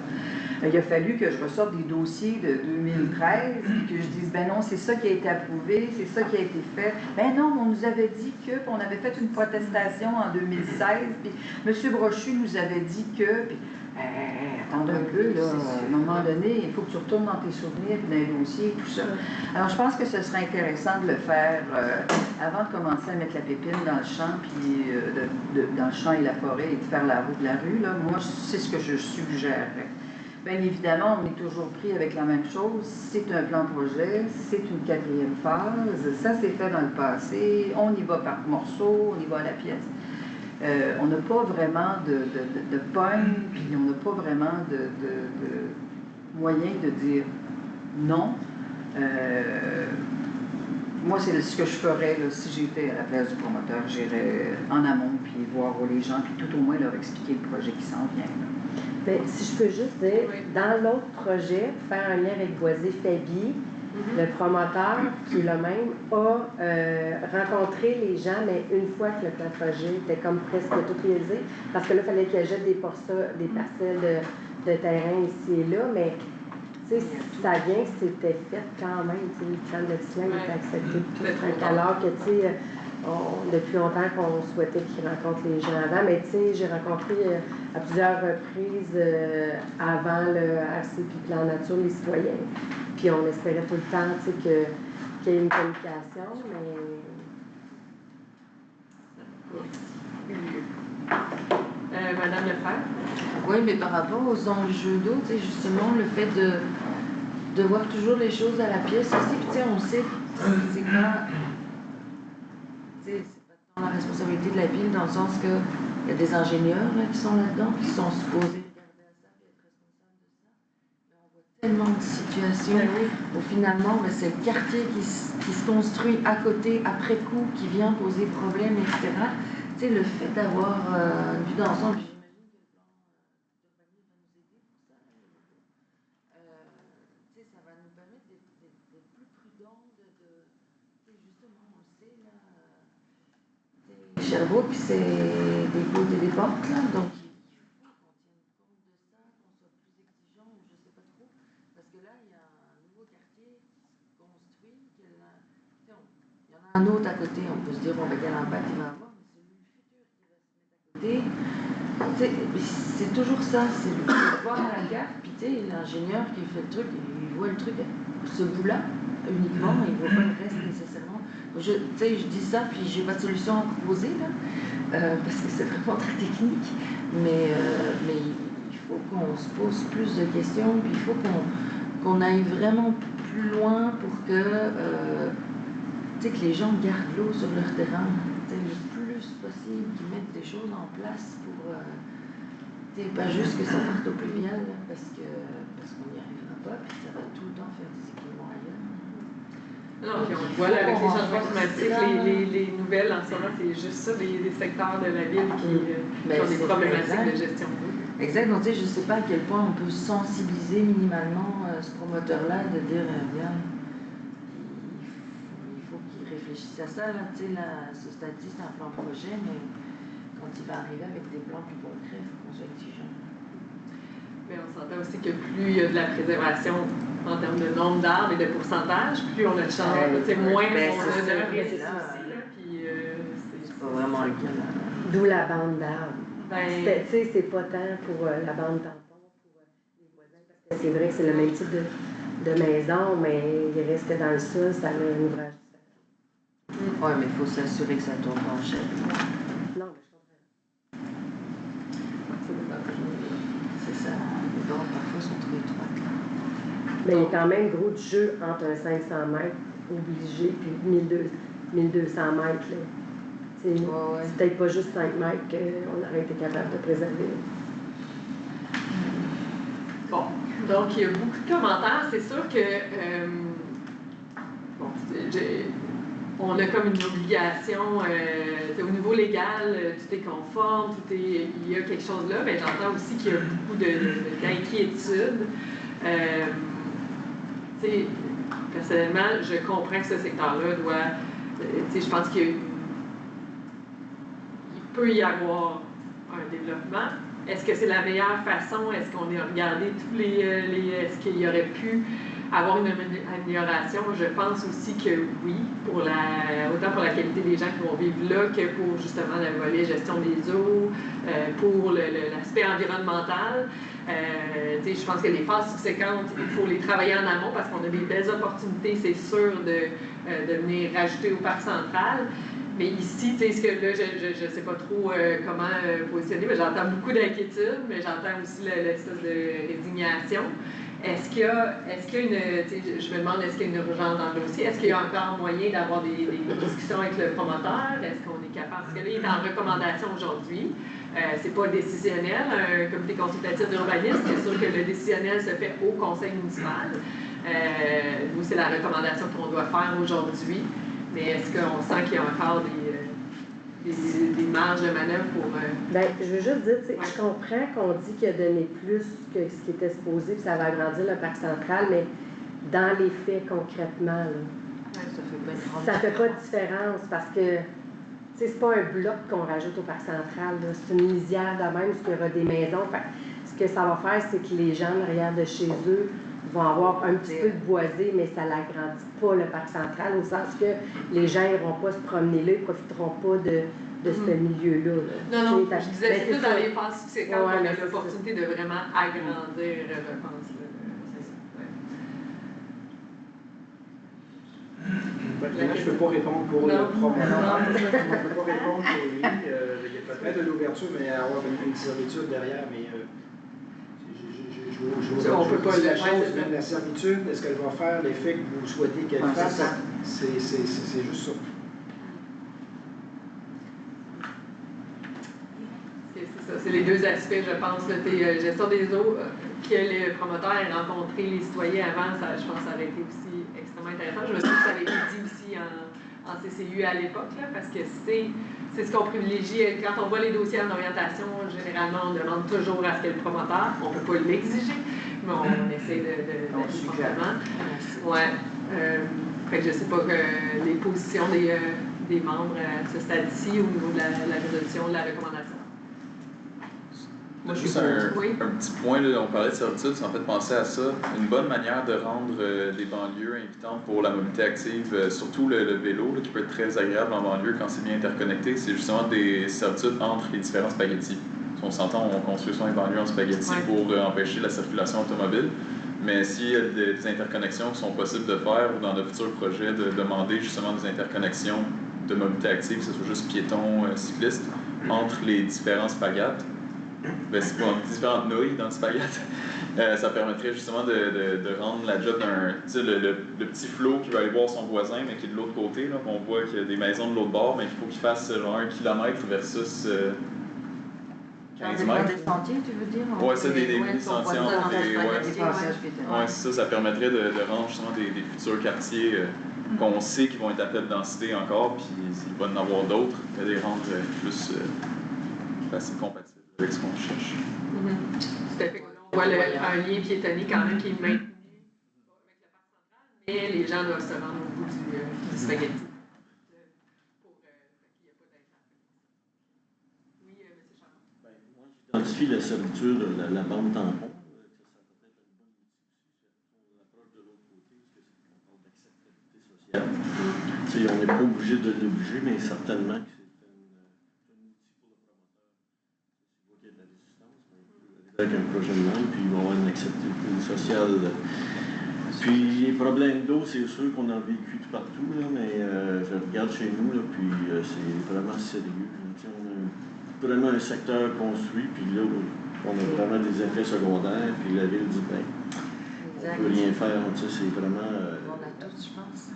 Il a fallu que je ressorte des dossiers de 2013 et que je dise, ben non, c'est ça qui a été approuvé, c'est ça qui a été fait. Ben non, on nous avait dit que, puis on avait fait une protestation en 2016, puis M. Brochu nous avait dit que, puis, attends un peu, là, à un moment donné, il faut que tu retournes dans tes souvenirs, puis dans les dossiers, tout ça. Alors, je pense que ce serait intéressant de le faire avant de commencer à mettre la pépine dans le champ, puis dans le champ et la forêt, et de faire la roue de la rue, là. Moi, c'est ce que je suggérerais. Bien évidemment, on est toujours pris avec la même chose. C'est un plan projet, c'est une 4e phase, ça s'est fait dans le passé, on y va par morceaux, on y va à la pièce. On n'a pas vraiment de pogne, puis on n'a pas vraiment de moyen de dire non. Moi, c'est ce que je ferais là, si j'étais à la place du promoteur. J'irais en amont, puis voir les gens, puis tout au moins leur expliquer le projet qui s'en vient. Bien, si je peux juste dire, dans l'autre projet, faire un lien avec Boisé-Faby, le promoteur, qui est le même, a rencontré les gens, mais une fois que le plan projet était comme presque tout réalisé, parce que là, il fallait qu'il achète des parcelles de terrain ici et là, mais tu sais, ça vient, c'était fait quand même, tu sais, le plan de ciment était accepté tout. Alors que, tu sais, depuis longtemps qu'on souhaitait qu'ils rencontrent les gens avant, mais tu sais, j'ai rencontré à plusieurs reprises avant le RC puis Plan Nature les citoyens. Puis on espérait tout le temps, tu sais, qu'il y ait une communication, mais... Madame Lefebvre? Oui, mais par rapport aux enjeux d'eau, tu sais, justement, le fait de voir toujours les choses à la pièce aussi, puis tu sais, on sait, c'est pas... C'est pas tant la responsabilité de la ville, dans le sens qu'il y a des ingénieurs là, qui sont là-dedans, qui sont supposés regarder à ça et être responsables de ça. Mais on voit tellement de situations où finalement, ben, c'est le quartier qui se construit à côté, après coup, qui vient poser problème, etc. Tu sais, le fait d'avoir une vue d'ensemble, j'imagine que le plan d'urbanisme va nous aider pour ça. Tu sais, ça va nous permettre d'être plus prudents, justement, on le sait, là. Sherbrooke, c'est des côtes et des portes, là, donc il faut qu'on tienne compte de ça, qu'on soit plus exigeant, ou je ne sais pas trop, parce que là, il y a un nouveau quartier qui se construit, il y en a un autre à côté, on peut se dire, bon, quel impact il va avoir, mais celui du futur qui va se mettre à côté, c'est toujours ça, c'est de voir à la carte, puis tu sais, l'ingénieur qui fait le truc, il voit le truc, ce bout-là, uniquement, il ne voit pas le reste nécessairement. Je dis ça, puis j'ai pas de solution à proposer, là, parce que c'est vraiment très technique, mais il faut qu'on se pose plus de questions, puis il faut qu'on aille vraiment plus loin pour que, que les gens gardent l'eau sur leur terrain, le plus possible, qu'ils mettent des choses en place pour, pas juste que ça parte au pluvial, parce qu'on n'y arrivera pas, puis ça va tout le temps faire des équipements ailleurs. Non, puis on le voit là, avec les changements climatiques, les nouvelles en ce moment, c'est juste ça, des secteurs de la ville qui ont des problématiques de gestion d'eau. Exact, donc tu sais, je ne sais pas à quel point on peut sensibiliser minimalement ce promoteur-là, de dire, bien, il faut qu'il réfléchisse à ça, là, tu sais, là, ce stade-ci, c'est un plan projet, mais quand il va arriver avec des plans plus concrets, il faut qu'on soit exigeant. Mais on s'entend aussi que plus il y a de la préservation en termes de nombre d'arbres et de pourcentage, plus on a de chance, moins on a de risques aussi, puis c'est pas vraiment le cas, là. D'où la bande d'arbres. Tu sais, c'est pas tant pour la bande tampon, pour les voisins, parce que c'est vrai que c'est le même type de maison, mais il reste que dans le sol, ça a un ouvrage différent. Oui, mais il faut s'assurer que ça tourne pas en chaîne. Non, mais je comprends. C'est ça. Les bords, parfois, sont trop étroites. Mais il y a quand même gros de jeu entre un 500 mètres obligé puis 1200 mètres. Là. C'est peut-être pas juste 5 mètres qu'on aurait été capable de préserver. Bon, donc il y a beaucoup de commentaires. C'est sûr que on a comme une obligation au niveau légal, tout est conforme, il y a quelque chose là, mais j'entends aussi qu'il y a beaucoup d'inquiétudes. Personnellement, je comprends que ce secteur-là doit, je pense qu'il peut y avoir un développement. Est-ce que c'est la meilleure façon? Est-ce qu'on a regardé tous est-ce qu'il y aurait pu avoir une amélioration? Je pense aussi que oui, autant pour la qualité des gens qui vont vivre là que pour justement le volet gestion des eaux, pour l'aspect environnemental. Je pense que les phases subséquentes, il faut les travailler en amont parce qu'on a des belles opportunités, c'est sûr, de venir rajouter au parc central. Mais ici, ce que là, je ne sais pas trop comment positionner, mais j'entends beaucoup d'inquiétudes, mais j'entends aussi l'espèce de résignation. Est-ce qu'il y a je me demande, est-ce qu'il y a une urgence dans le dossier? Est-ce qu'il y a encore moyen d'avoir des discussions avec le promoteur? Est-ce qu'on est capable? Parce que là, il est en recommandation aujourd'hui. C'est pas décisionnel, un comité consultatif d'urbanisme. C'est sûr que le décisionnel se fait au conseil municipal. Nous, c'est la recommandation qu'on doit faire aujourd'hui. Mais est-ce qu'on sent qu'il y a encore des marges de manœuvre pour... Bien, je veux juste dire, je comprends qu'on dit qu'il a donné plus que ce qui était supposé, puis ça va agrandir le parc central, mais dans les faits, concrètement, là, ça fait pas de différence parce que c'est pas un bloc qu'on rajoute au parc central, c'est une lisière de même, où il y aura des maisons. Ce que ça va faire, c'est que les gens derrière de chez eux vont avoir un petit peu de boisé, mais ça n'agrandit pas le parc central, au sens que les gens n'iront pas se promener là, ils ne profiteront pas de ce milieu-là. Non, je disais, c'est plus dans les phases subséquentes qu'on a l'opportunité de vraiment agrandir, je pense. Là, je ne peux pas répondre pour le promoteur. Je ne peux pas répondre pour lui. Il y a peut-être de l'ouverture, mais avoir une servitude derrière, mais... on peut pas la chose, même la servitude, est-ce qu'elle va faire l'effet que vous souhaitez qu'elle fasse? C'est juste ça. C'est ça, c'est les deux aspects, je pense. Gestion des eaux, que le promoteur ait rencontré les citoyens avant, ça, je pense que ça aurait été aussi extrêmement intéressant. Je me souviens que ça avait été dit aussi en CCU à l'époque, parce que c'est ce qu'on privilégie. Quand on voit les dossiers en orientation, généralement, on demande toujours à ce que le promoteur, on ne peut pas l'exiger, mais on essaie d'être fortement. Ouais. Fait que je ne sais pas les positions des membres à ce stade-ci au niveau de la résolution de la recommandation. Juste un petit point, là, on parlait de servitude, ça en fait penser à ça. Une bonne manière de rendre les banlieues invitantes pour la mobilité active, surtout le vélo, là, qui peut être très agréable en banlieue quand c'est bien interconnecté, c'est justement des servitudes entre les différents spaghettis. Si on s'entend, on construit souvent les banlieues en spaghettis pour empêcher la circulation automobile. Mais s'il y a des interconnexions qui sont possibles de faire ou dans de futurs projets, de demander justement des interconnexions de mobilité active, que ce soit juste piétons, cyclistes, entre les différents spagates. Ben, c'est pour différentes nouilles dans le spaghette. Ça permettrait justement de rendre la job d'un... Tu sais, le petit flot qui va aller voir son voisin, mais qui est de l'autre côté, là, on voit qu'il y a des maisons de l'autre bord, mais il faut qu'il fasse genre 1 km versus 15 mètres. Des sentiers, tu veux dire? Oui, c'est des sentiers entre les... Ouais, c'est ça, ça permettrait de rendre justement des futurs quartiers qu'on sait qu'ils vont être à faible densité encore, puis il va en avoir d'autres, mais les rendre plus facile compatibles avec ce qu'on cherche. Tout à fait. On voit un lien piétonnier quand même qui est maintenu avec la partie centrale, mais les gens doivent se rendre au bout du spaghetti. Oui, M. Charles. Moi, j'identifie la servitude de la bande tampon. On n'est pas obligé de l'obliger, mais certainement que c'est un outil pour le promoteur. S'il voit qu'il y a de la résistance, mais il peut arriver avec un projet de même, puis il va avoir une acceptabilité sociale. Puis les problèmes d'eau, c'est sûr qu'on en a vécu tout partout, là, mais je regarde chez nous, là, puis c'est vraiment sérieux. On a vraiment un secteur construit, puis là, on a vraiment des effets secondaires, puis la ville dit, ben, on ne peut rien faire. C'est vraiment. On a tous, je pense.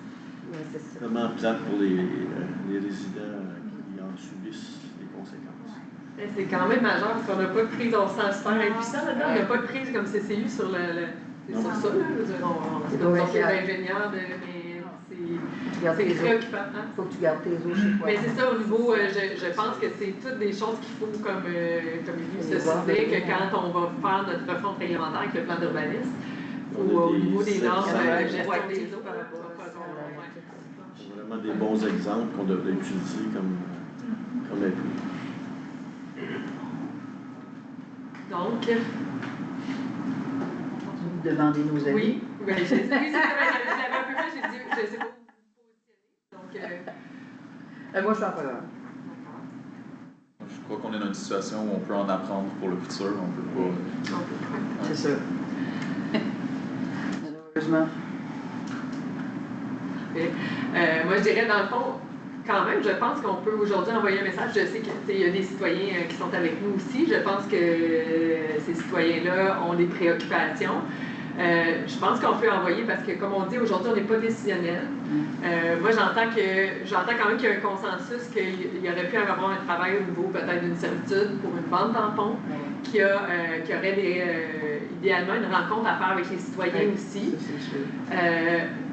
C'est Vraiment plate pour les résidents qui en subissent les conséquences. C'est quand même majeur parce qu'on n'a pas de prise, on se sent super impuissant là-dedans. On n'a pas de prise comme CCU sur sur ça. Là. Je veux dire, on est d'ingénieurs, mais c'est préoccupant. Il faut que tu gardes tes eaux chez toi. Mais c'est ça, au niveau, je pense que c'est toutes des choses qu'il faut, comme il se disait, que quand on va faire notre refonte réglementaire avec le plan d'urbanisme, au niveau des normes, gestion des eaux, C'est vraiment des bons exemples qu'on devrait utiliser comme appui. Donc, Vous demandez nos avis. oui, ben, je l'avais un peu fait, j'ai dit, je ne sais pas où vous positionner. Donc, Moi, je suis en faveur. Je crois qu'on est dans une situation où on peut en apprendre pour le futur, on peut pas. C'est sûr. Malheureusement. Moi, je dirais, dans le fond, quand même, je pense qu'on peut aujourd'hui envoyer un message. Je sais qu'il y a des citoyens qui sont avec nous aussi. Je pense que ces citoyens-là ont des préoccupations. Je pense qu'on peut envoyer parce que, comme on dit, aujourd'hui, on n'est pas décisionnel. Moi, j'entends quand même qu'il y a un consensus qu'il y aurait pu avoir un travail au niveau peut-être d'une servitude pour une bande tampon, qui aurait idéalement une rencontre à faire avec les citoyens aussi.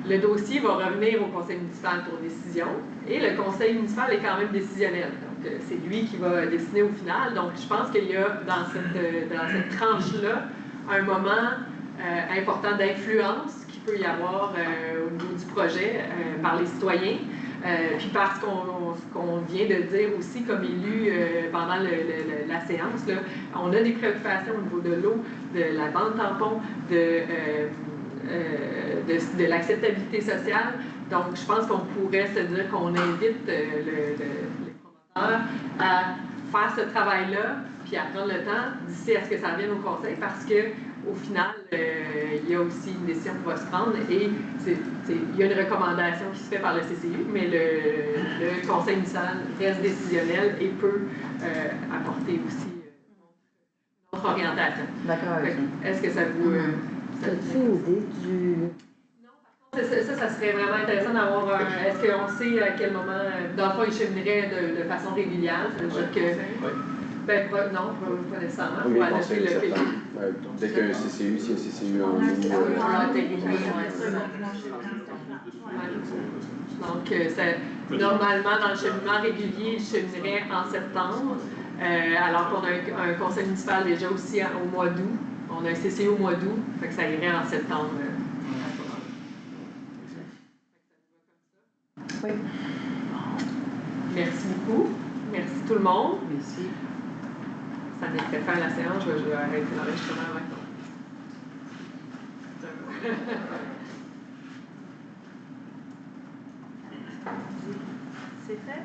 Le dossier va revenir au conseil municipal pour décision et le conseil municipal est quand même décisionnel. Donc, c'est lui qui va décider au final. Donc, je pense qu'il y a dans cette tranche-là un moment important d'influence qu'il peut y avoir au niveau du projet par les citoyens. Puis parce qu'on vient de dire aussi comme élu pendant la séance, là, on a des préoccupations au niveau de l'eau, de la bande tampon, de l'acceptabilité sociale. Donc, je pense qu'on pourrait se dire qu'on invite les promoteurs à faire ce travail-là, puis à prendre le temps d'ici à ce que ça revienne au conseil, parce que au final, il y a aussi une décision qui va se prendre et il y a une recommandation qui se fait par le CCU, mais le conseil municipal reste décisionnel et peut apporter aussi notre orientation. D'accord avec ça. Est-ce que ça vous... As-tu une idée du... Ça serait vraiment intéressant d'avoir est-ce qu'on sait à quel moment, dans le fond, il cheminerait de façon régulière? Ça veut dire que... Ben, non, pas nécessairement. Oui, Pour mais adapter le PQ. Dès qu'il y a un CCU, s'il y a un CCU en ligne. Donc, normalement, dans le cheminement régulier, il cheminerait en septembre, alors qu'on a un conseil municipal déjà aussi au mois d'août. On a un CCU au mois d'août, fait que ça irait en septembre. Oui. Merci beaucoup. Merci tout le monde. Merci. Ça mettrait fin à la séance. Je vais arrêter l'enregistrement avant. C'est fait?